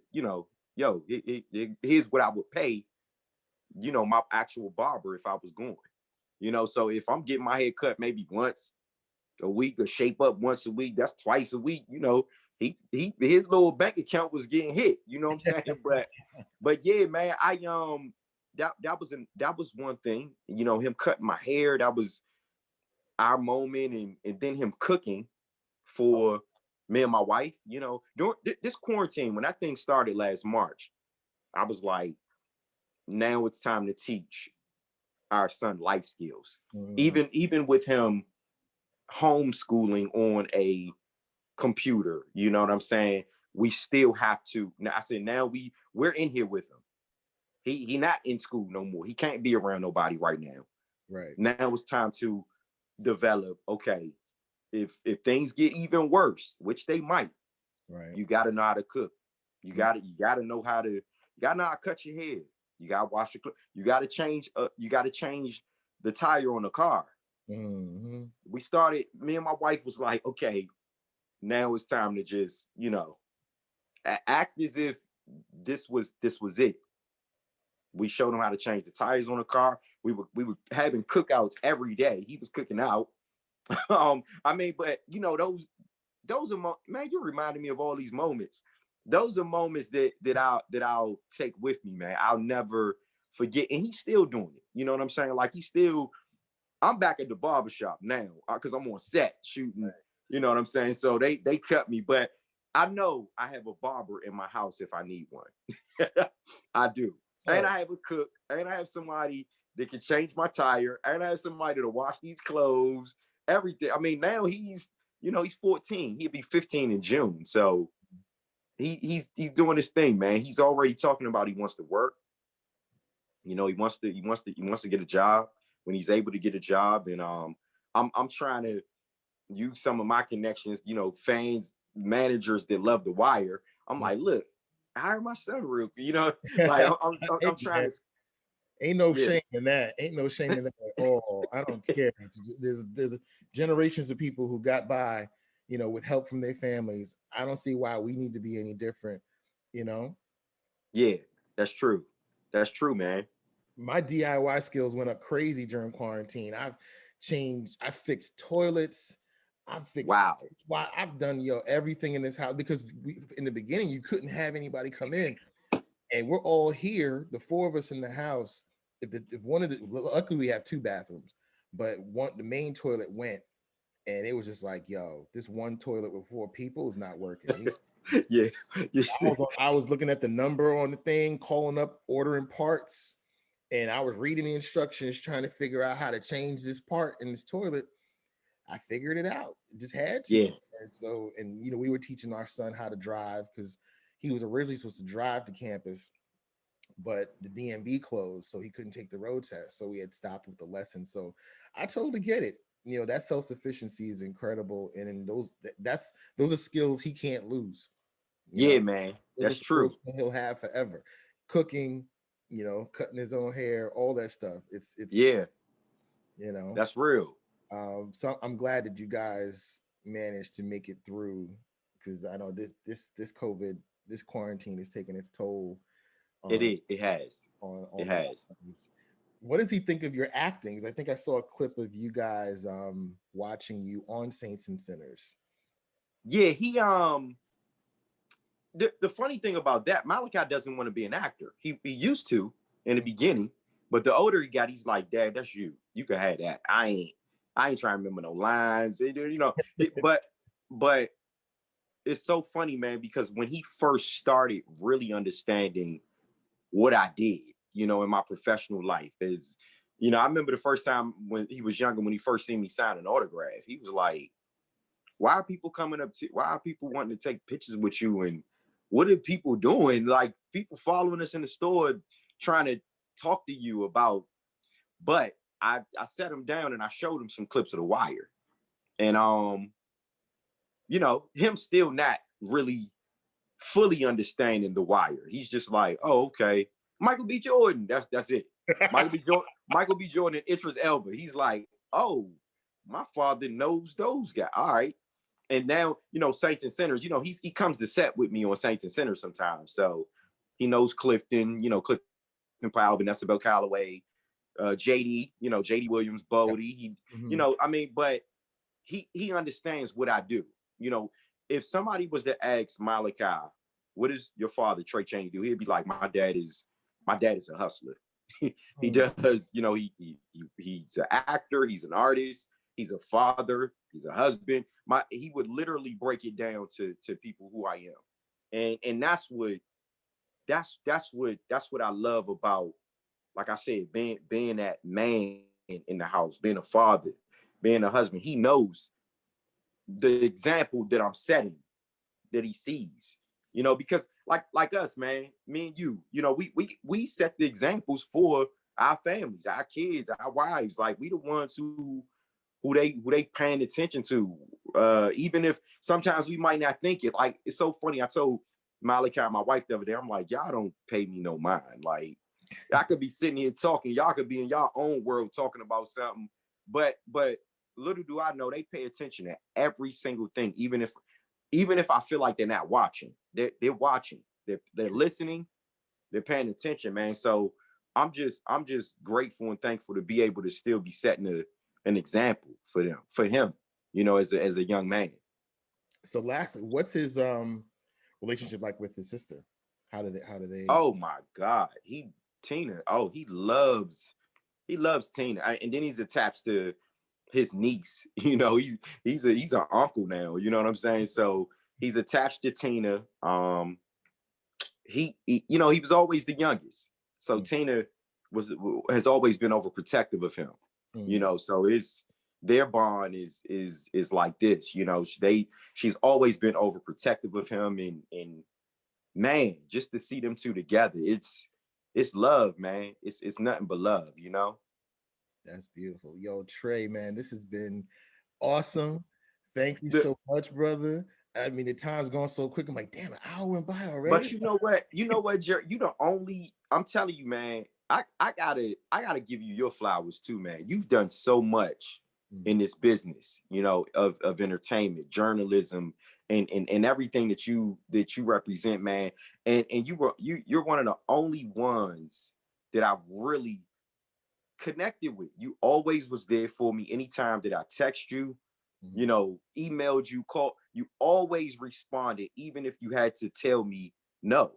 here's what I would pay, my actual barber if I was going. So if I'm getting my hair cut maybe once a week or shape up once a week, that's twice a week, his little bank account was getting hit, you know what I'm saying? But yeah, man, that was one thing, him cutting my hair, that was our moment, and then him cooking for me and my wife. You know, during this quarantine, when that thing started last March, I was like, now it's time to teach our son life skills. Even with him homeschooling on a computer, you know what I'm saying? We still have to. Now I said, now we're in here with him. He not in school no more. He can't be around nobody right now. Right. Now it's time to develop. Okay, if things get even worse, which they might, Right. you got to know how to cook. You got to know how to cut your hair. You got to wash your clothes. You got to change. You got to change the tire on the car. We started. Me and my wife was like, okay, now it's time to just, you know, act as if this was it. We showed him how to change the tires on the car. We were having cookouts every day. He was cooking out. I mean, but you know, those are man, you reminded me of all these moments. Those are moments that I'll take with me, man. I'll never forget. And he's still doing it. You know what I'm saying? Like I'm back at the barbershop now because I'm on set shooting. You know what I'm saying? So they cut me, but I know I have a barber in my house if I need one. I do. And I have a cook, and I have somebody that can change my tire, and I have somebody to wash these clothes, everything. I mean, now he's 14. He'll be 15 in June. So he's doing this thing, man. He's already talking about he wants to work. You know, he wants to get a job when he's able to get a job. And I'm trying to use some of my connections, you know, fans, managers that love The Wire. I'm like, look, hire my son real quick, you know, like I'm trying to. Ain't no shame in that. Ain't no shame in that at all. I don't care. There's generations of people who got by, you know, with help from their families. I don't see why we need to be any different, you know? Yeah, that's true. That's true, man. My DIY skills went up crazy during quarantine. I fixed toilets. Wow. Why I've done everything in this house because in the beginning you couldn't have anybody come in, and we're all here, the four of us in the house. If one of the luckily we have two bathrooms, but the main toilet went, and it was just like, yo, this one toilet with four people is not working. Yeah. I was looking at the number on the thing, calling up, ordering parts, and I was reading the instructions, trying to figure out how to change this part in this toilet. I figured it out. Just had to. Yeah. And so, you know, we were teaching our son how to drive because he was originally supposed to drive to campus, but the DMV closed, so he couldn't take the road test. So we had stopped with the lesson. So I totally get it. You know, that self-sufficiency is incredible. And in those are skills he can't lose. Yeah, man. That's true. He'll have forever. Cooking, you know, cutting his own hair, all that stuff. It's yeah. You know, that's real. So I'm glad that you guys managed to make it through, because I know this COVID, this quarantine is taking its toll. It has. It has. What does he think of your acting? I think I saw a clip of you guys watching you on Saints and Sinners. Yeah, he the funny thing about that, Malachi doesn't want to be an actor. He used to in the beginning, but the older he got, he's like, Dad, that's you. You can have that. I ain't trying to remember no lines. You know, but it's so funny, man, because when he first started really understanding what I did, you know, in my professional life is, you know, I remember the first time when he was younger, when he first seen me sign an autograph, he was like, why are people coming up to, why are people wanting to take pictures with you? And what are people doing? Like, people following us in the store trying to talk to you about, but I sat him down and I showed him some clips of The Wire. And you know, him still not really fully understanding The Wire. He's just like, oh, okay. Michael B. Jordan, that's it. Michael B. Jordan and Idris Elba. He's like, oh, my father knows those guys. All right. And now, you know, Saints and Sinners, you know, he comes to set with me on Saints and Sinners sometimes. So he knows Clifton, you know, Clifton Powell, Vanessa Bell Calloway, JD, you know, JD Williams, Bodie. You know, I mean, but he understands what I do. You know, if somebody was to ask Malachi, what does your father, Tray Chaney, do? He'd be like, my dad is a hustler. He does, you know, he's an actor, he's an artist. He's a father. He's a husband. He would literally break it down to people who I am, and that's what I love about, like I said, being that man in the house, being a father, being a husband. He knows the example that I'm setting, that he sees, because like us, man, me and you, we set the examples for our families, our kids, our wives. Like, we the ones who they paying attention to, even if sometimes we might not think it. Like, it's so funny. I told Malachi, my wife, the other day, I'm like, y'all don't pay me no mind. Like, I could be sitting here talking, y'all could be in y'all own world talking about something, but little do I know, they pay attention to every single thing, even if I feel like they're not watching. They're watching. They're listening. They're paying attention, man. So I'm just grateful and thankful to be able to still be setting an example for him, as a young man. So lastly, what's his relationship like with his sister? How do they? Oh my God, Tina. Oh, he loves Tina, and then he's attached to his niece. He's an uncle now. You know what I'm saying? So he's attached to Tina. He was always the youngest, so Tina has always been overprotective of him. So their bond is like this. She's always been overprotective of him, and man, just to see them two together, it's love, man. It's nothing but love. That's beautiful. Yo, Tray, man, this has been awesome. Thank you The, so much, brother. I mean, the time's going so quick. I'm like, damn, an hour went by but already. you know what, Jerry, I'm telling you, man, I gotta give you your flowers too, man. You've done so much in this business, of entertainment, journalism, and everything that you represent, man. And you're one of the only ones that I've really connected with. You always was there for me anytime that I text you, emailed you, called. You always responded, even if you had to tell me no.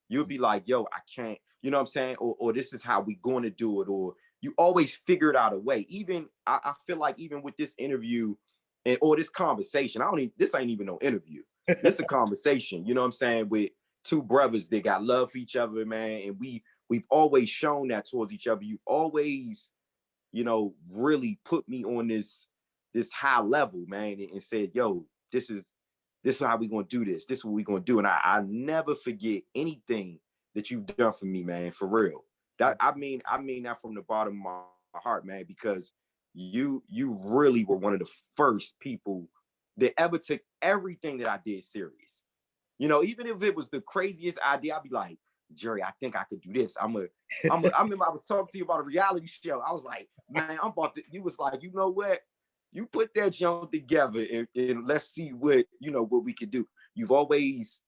You'd be like, yo, I can't, you know what I'm saying? Or this is how we going to do it. Or you always figured out a way. Even I feel like even with this interview or this conversation, this ain't even no interview. This is a conversation, you know what I'm saying, with two brothers that got love for each other, man. And we've always shown that towards each other. You always, really put me on this high level, man, and said, yo, this is how we gonna do this. This is what we gonna do. And I never forget anything that you've done for me, man, for real. That I mean that from the bottom of my heart, man, because you really were one of the first people that ever took everything that I did serious. Even if it was the craziest idea, I'd be like, Jerry, I think I could do this. I remember I was talking to you about a reality show. I was like, man, you was like, you know what? You put that junk together and let's see what we could do. You've always,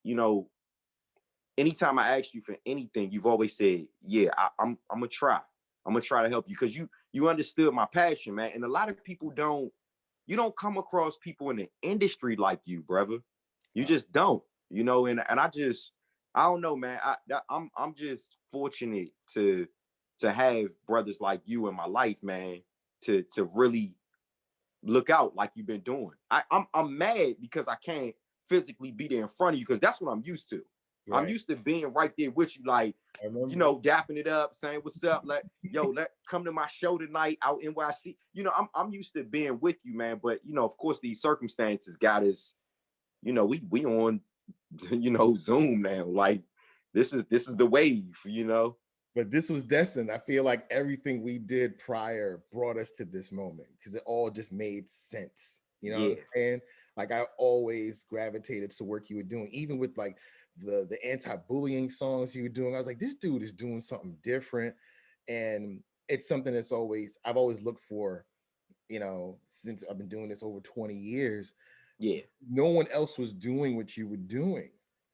anytime I asked you for anything, you've always said, yeah, I'm gonna try. I'm gonna try to help you, because you understood my passion, man. And a lot of people you don't come across people in the industry like you, brother. You just don't, and I don't know, man. I'm just fortunate to have brothers like you in my life, man, to really look out like you've been doing. I'm mad because I can't physically be there in front of you, because that's what I'm used to. Right. I'm used to being right there with you, like, dapping it up, saying what's up, like, yo, let come to my show tonight out in NYC. I'm used to being with you, man. But of course, these circumstances got us. We on, Zoom now. Like, this is the wave. But this was destined. I feel like everything we did prior brought us to this moment because it all just made sense. You know what I'm saying? Like, I always gravitated to work you were doing, even with like the anti-bullying songs you were doing. I was like, this dude is doing something different. And it's something I've always looked for, since I've been doing this over 20 years. Yeah. No one else was doing what you were doing.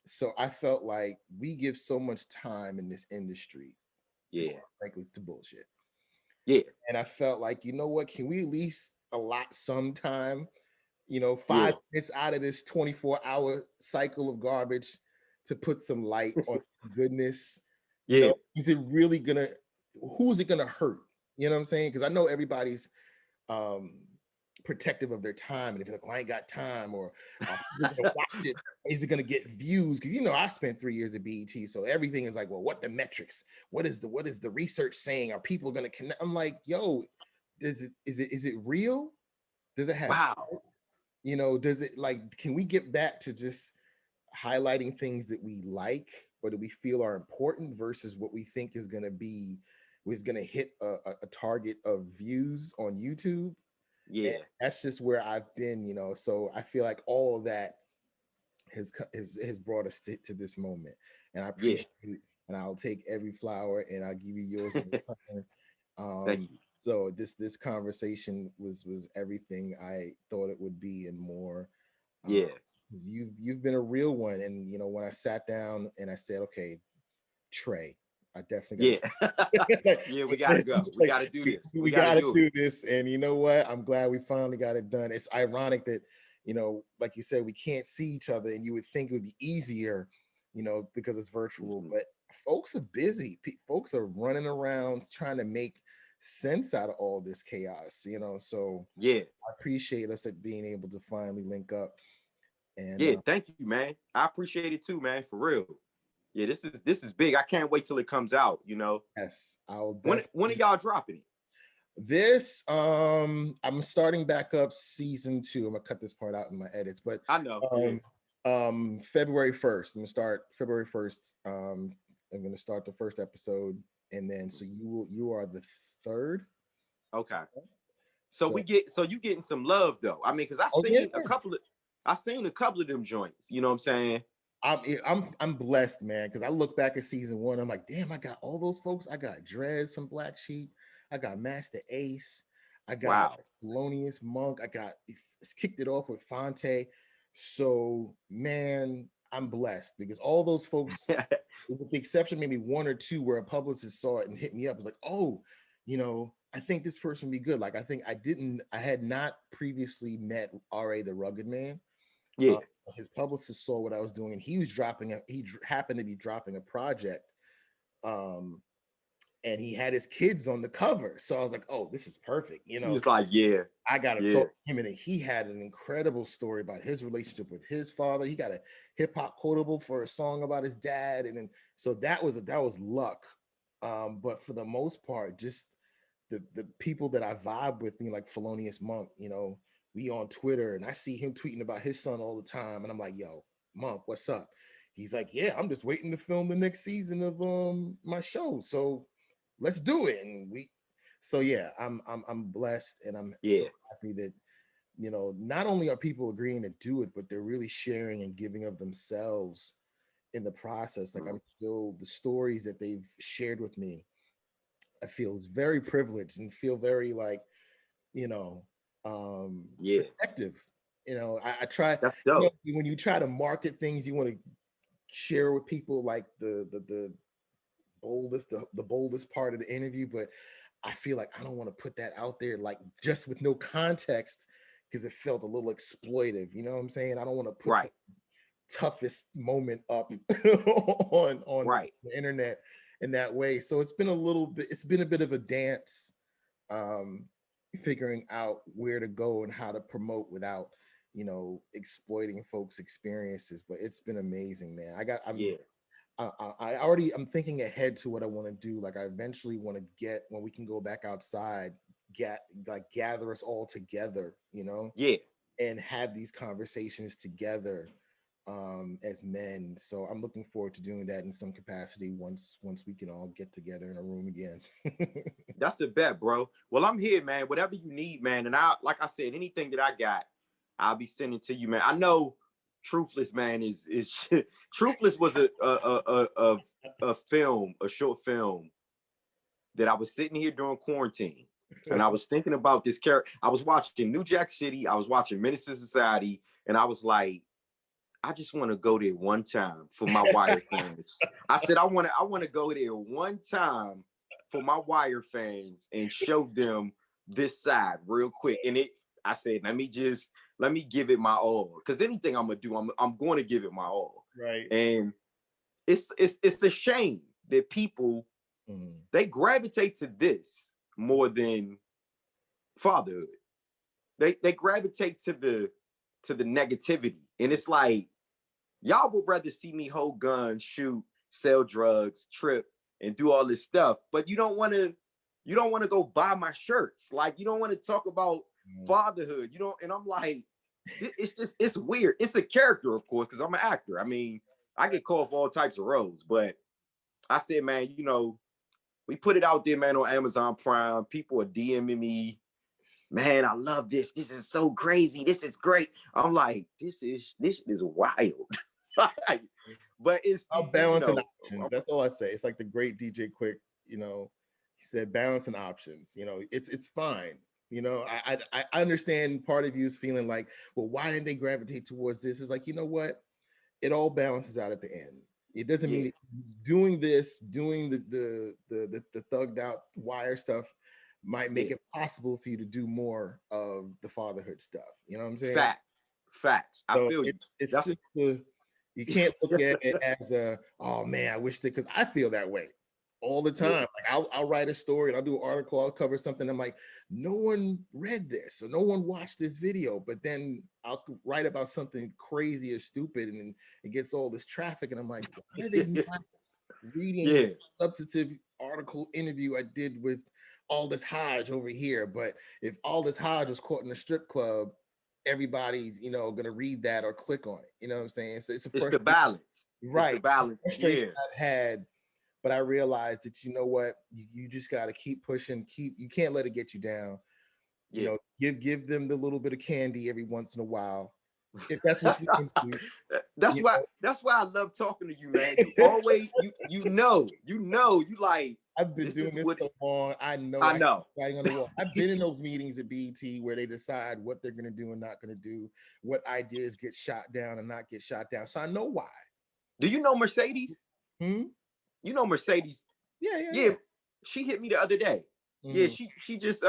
So I felt like we give so much time in this industry, frankly, to bullshit. Yeah. And I felt like, you know what, can we at least allot some time, 5 minutes out of this 24-hour cycle of garbage to put some light on goodness? Is it really who's it gonna hurt? You know what I'm saying? Because I know everybody's protective of their time, and if they're like, oh, I ain't got time, or people gonna watch it, is it gonna get views? Because I spent 3 years at BET, so everything is like, well, what the metrics? What is the research saying? Are people gonna connect? I'm like, yo, is it real? Does it have, Wow. does it, like, can we get back to just highlighting things that we like or that we feel are important versus what we think is going to hit a target of views on YouTube? And Yeah. that's just where I've been, so I feel like all of that has brought us to this moment, and I Yeah. appreciate it, and I'll take every flower and I'll give you yours in return. Thank um you. so this conversation was everything I thought it would be and more. um, Yeah. 'Cause you've been a real one, and when I sat down and I said, okay, Tray, I definitely Yeah. got Yeah, we gotta go. to We gotta do this. We we gotta got to do it. do this. And you know what, I'm glad we finally got it done. It's ironic that like you said, we can't see each other, and you would think it would be easier, because it's virtual, Mhm. but folks are busy. Folks are running around trying to make sense out of all this chaos, so Yeah. I appreciate us at being able to finally link up. And Yeah. Thank you, man. I appreciate it too, man. For real. Yeah, this is big. I can't wait till it comes out. yes, I'll When are definitely. y'all dropping it? This I'm starting back up season 2. I'm gonna cut this part out in my edits, but I know. Yeah. um February 1st. I'm gonna start February 1st. I'm gonna start the first episode, and then so you are the third. Okay. So So you getting some love though. I mean, because oh yeah, I seen a couple of them joints. You know what I'm saying? I'm blessed, man, because I look back at season 1. I'm like, damn, I got all those folks. I got Drez from Black Sheep. I got Master Ace. I got Wow. Thelonious Monk. I got it's kicked it off with Fonte. So man, I'm blessed because all those folks, with the exception maybe one or two where a publicist saw it and hit me up, was like, oh, I think this person would be good. Like I had not previously met R.A. the Rugged Man. Yeah. His publicist saw what I was doing, and he happened to be dropping a project, um, and he had his kids on the cover. So I was like, oh, this is perfect. He's like, yeah, I got to yeah, talk to him, and he had an incredible story about his relationship with his father. He got a hip hop quotable for a song about his dad, and then so that was luck. But for the most part, just the people that I vibe with, like Felonious Monk, we on Twitter, and I see him tweeting about his son all the time, and I'm like, yo, Monk, what's up? He's like, yeah, I'm just waiting to film the next season of my show, so let's do it. And so yeah, I'm blessed, and I'm so yeah. happy that not only are people agreeing to do it, but they're really sharing and giving of themselves in the process. Like, I'm still, the stories that they've shared with me, I feel is very privileged and feel very like, you know, Yeah. protective. I try, That's dope. when you try to market things, you want to share with people like the boldest part of the interview, but I feel like I don't want to put that out there like just with no context because it felt a little exploitive. You know what I'm saying? I don't want to put some Right. toughest moment up on Right. the internet in that way. So it's been a bit of a dance, um, figuring out where to go and how to promote without exploiting folks' experiences. But it's been amazing, man. Yeah. I'm thinking ahead to what I want to do. Like I eventually want to get when we can go back outside, gather us all together, Yeah. and have these conversations together as men. So I'm looking forward to doing that in some capacity once we can all get together in a room again. That's a bet, bro. Well, I'm here, man. Whatever you need, man. And like I said, anything that I got, I'll be sending to you, man. I know Truthless, man, is Truthless was a film, a short film that I was sitting here during quarantine. And I was thinking about this character. I was watching New Jack City. I was watching Menace to Society. And I was like, I just want to go there one time for my Wire fans. I said, I want to go there one time for my Wire fans and show them this side real quick. And I said, let me give it my all. Because anything I'm gonna do, I'm going to give it my all. Right. And it's a shame that people they gravitate to this more than fatherhood. they gravitate to the negativity, and it's like y'all would rather see me hold guns, shoot, sell drugs, trip, and do all this stuff, but you don't want to go buy my shirts. Like, you don't want to talk about fatherhood. You don't, and I'm like, it's weird. It's a character, of course, because I'm an actor. I mean, I get called for all types of roles, but I said, man, we put it out there, man, on Amazon Prime. People are DMing me, man, I love this. This is so crazy. This is great. I'm like, this is wild. But it's I'll balance and options. That's all I say. It's like the great DJ Quick, he said balance and options. It's fine. I understand part of you is feeling like, well, why didn't they gravitate towards this? It's like, you know what? It all balances out at the end. It doesn't mean doing the thugged out wire stuff might make it possible for you to do more of the fatherhood stuff. You know what I'm saying? Facts. So I feel you. It's just you can't look at it as oh man, I wish that, because I feel that way all the time. Like I'll write a story and I'll do an article, I'll cover something. I'm like, no one read this or no one watched this video, but then I'll write about something crazy or stupid and it gets all this traffic. And I'm like, why are they not reading the substantive article interview I did with Aldous Hodge over here? But if Aldous Hodge was caught in a strip club, everybody's gonna read that or click on it. You know what I'm saying? So it's the balance, right? It's the balance. I've had, but I realized that you just got to keep pushing. You can't let it get you down. Give them the little bit of candy every once in a while, if that's what you can do. That's why I love talking to you, man. You always you like. I've been doing this so long. I know. Writing on the wall. I've been in those meetings at BET where they decide what they're gonna do and not gonna do, what ideas get shot down and not get shot down. So I know why. Do you know Mercedes? You know Mercedes? Yeah. She hit me the other day. Yeah, she just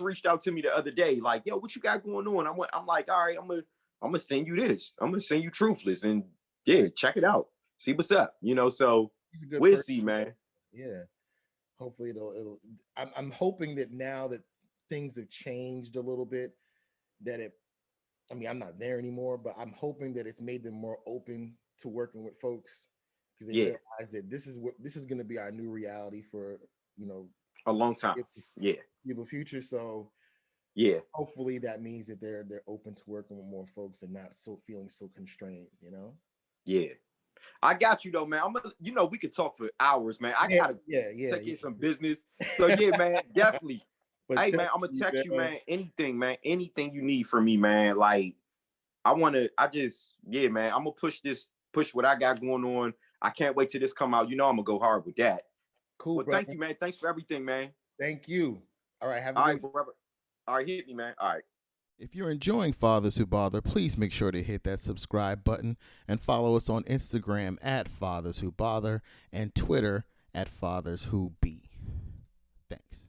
reached out to me the other day, like, yo, what you got going on? I'm like, all right, I'm gonna send you this. I'm gonna send you Truthless, and check it out. See what's up. So we'll see, man. Yeah. Hopefully it'll I'm hoping that now that things have changed a little bit, that I'm not there anymore, but I'm hoping that it's made them more open to working with folks, because they realize that this is going to be our new reality for a long time. Give future. So hopefully that means that they're open to working with more folks and not feeling so constrained. I got you though, man. We could talk for hours, man. I gotta take in some business. So man, definitely. But hey man, I'm gonna text you, man. Anything you need from me, man. Like I'm gonna push what I got going on. I can't wait till this come out. I'm gonna go hard with that. Cool. Well, thank you, man. Thanks for everything, man. Thank you. All right, all right, hit me, man. All right. If you're enjoying Fathers Who Bother, please make sure to hit that subscribe button and follow us on Instagram at Fathers Who Bother and Twitter at Fathers Who Be. Thanks.